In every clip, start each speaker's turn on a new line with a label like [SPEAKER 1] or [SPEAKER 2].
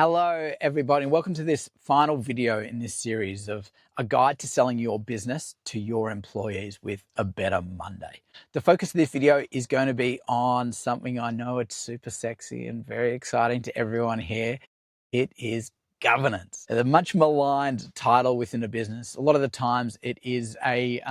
[SPEAKER 1] Hello, everybody, and welcome to this final video in this series of a guide to selling your business to your employees with a better Monday. The focus of this video is going to be on something I know it's super sexy and very exciting to everyone here. It is governance. A much maligned title within a business. A lot of the times it is I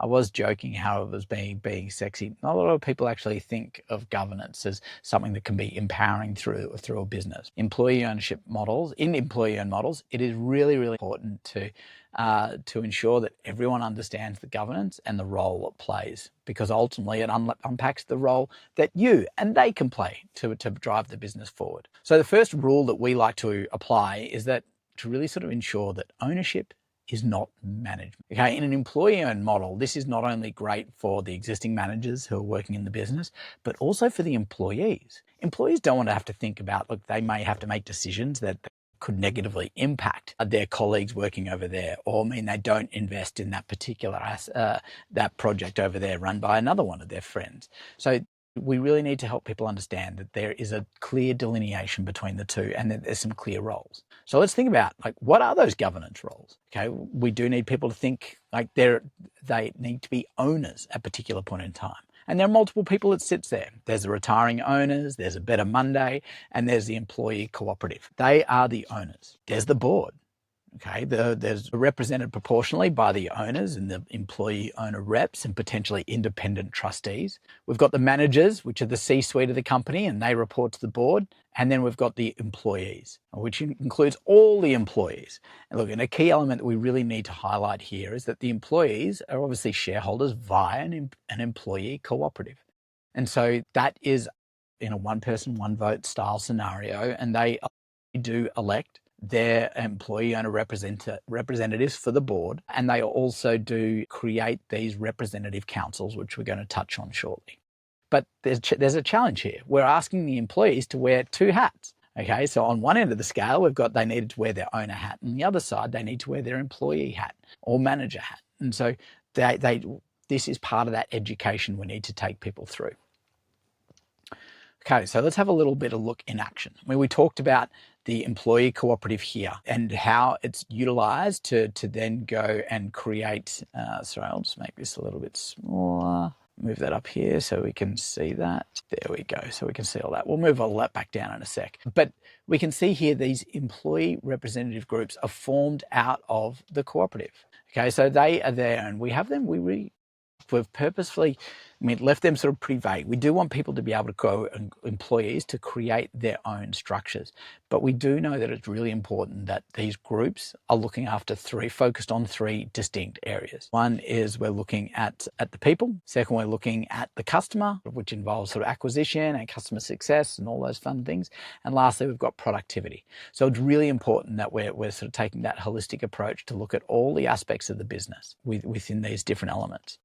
[SPEAKER 1] was joking how it was being sexy. Not a lot of people actually think of governance as something that can be empowering through a business. Employee ownership models, it is really important to ensure that everyone understands the governance and the role it plays, because ultimately it unpacks the role that you and they can play to drive the business forward. So the first rule that we like to apply is that to really sort of ensure that ownership is not management. Okay, in an employee-owned model, this is not only great for the existing managers who are working in the business, but also for the employees. Employees don't want to have to think about, look, they may have to make decisions that could negatively impact their colleagues working over there, or mean they don't invest in that particular that project over there run by another one of their friends. So we really need to help people understand that there is a clear delineation between the two and that there's some clear roles. So let's think about, like, what are those governance roles? Okay, we do need people to think like they need to be owners at a particular point in time. And there are multiple people that sits there. There's the retiring owners, there's a Better Monday, and there's the employee cooperative. They are the owners. There's the board. Okay, there's represented proportionally by the owners and the employee owner reps and potentially independent trustees. We've got the managers, which are the C-suite of the company, and they report to the board. And then we've got the employees, which includes all the employees. And look, and a key element that we really need to highlight here is that the employees are obviously shareholders via an employee cooperative. And so that is in a one person, one vote style scenario, and they do elect their employee owner representatives for the board, and they also do create these representative councils, which we're going to touch on shortly. But there's a challenge here. We're asking the employees to wear two hats. Okay, so on one end of the scale, we've got they needed to wear their owner hat, and the other side, they need to wear their employee hat or manager hat. And so this is part of that education we need to take people through. Okay, so let's have a little bit of look in action. I mean, we talked about the employee cooperative here and how it's utilized to then go and create, sorry, I'll just make this a little bit smaller. Move that up here so we can see that. There we go. So we can see all that. We'll move all that back down in a sec. But we can see here these employee representative groups are formed out of the cooperative. Okay, so they are there and we have them, we've purposefully left them sort of pretty vague. We do want people to be able to go, and employees to create their own structures. But we do know that it's really important that these groups are looking after focused on three distinct areas. One is we're looking at the people. Second, we're looking at the customer, which involves sort of acquisition and customer success and all those fun things. And lastly, we've got productivity. So it's really important that we're sort of taking that holistic approach to look at all the aspects of the business within these different elements.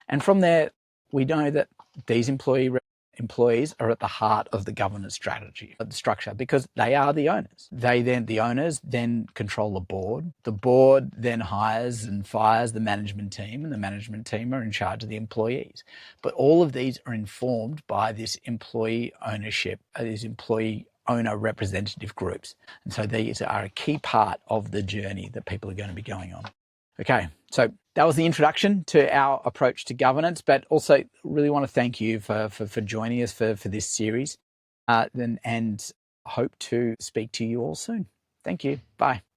[SPEAKER 1] And from there, we know that these employees are at the heart of the governance strategy, of the structure, because they are the owners. The owners then control the board. The board then hires and fires the management team, and the management team are in charge of the employees. But all of these are informed by this employee ownership, these employee owner representative groups. And so these are a key part of the journey that people are going to be going on. Okay, so that was the introduction to our approach to governance, but also really want to thank you for joining us for this series and hope to speak to you all soon. Thank you. Bye.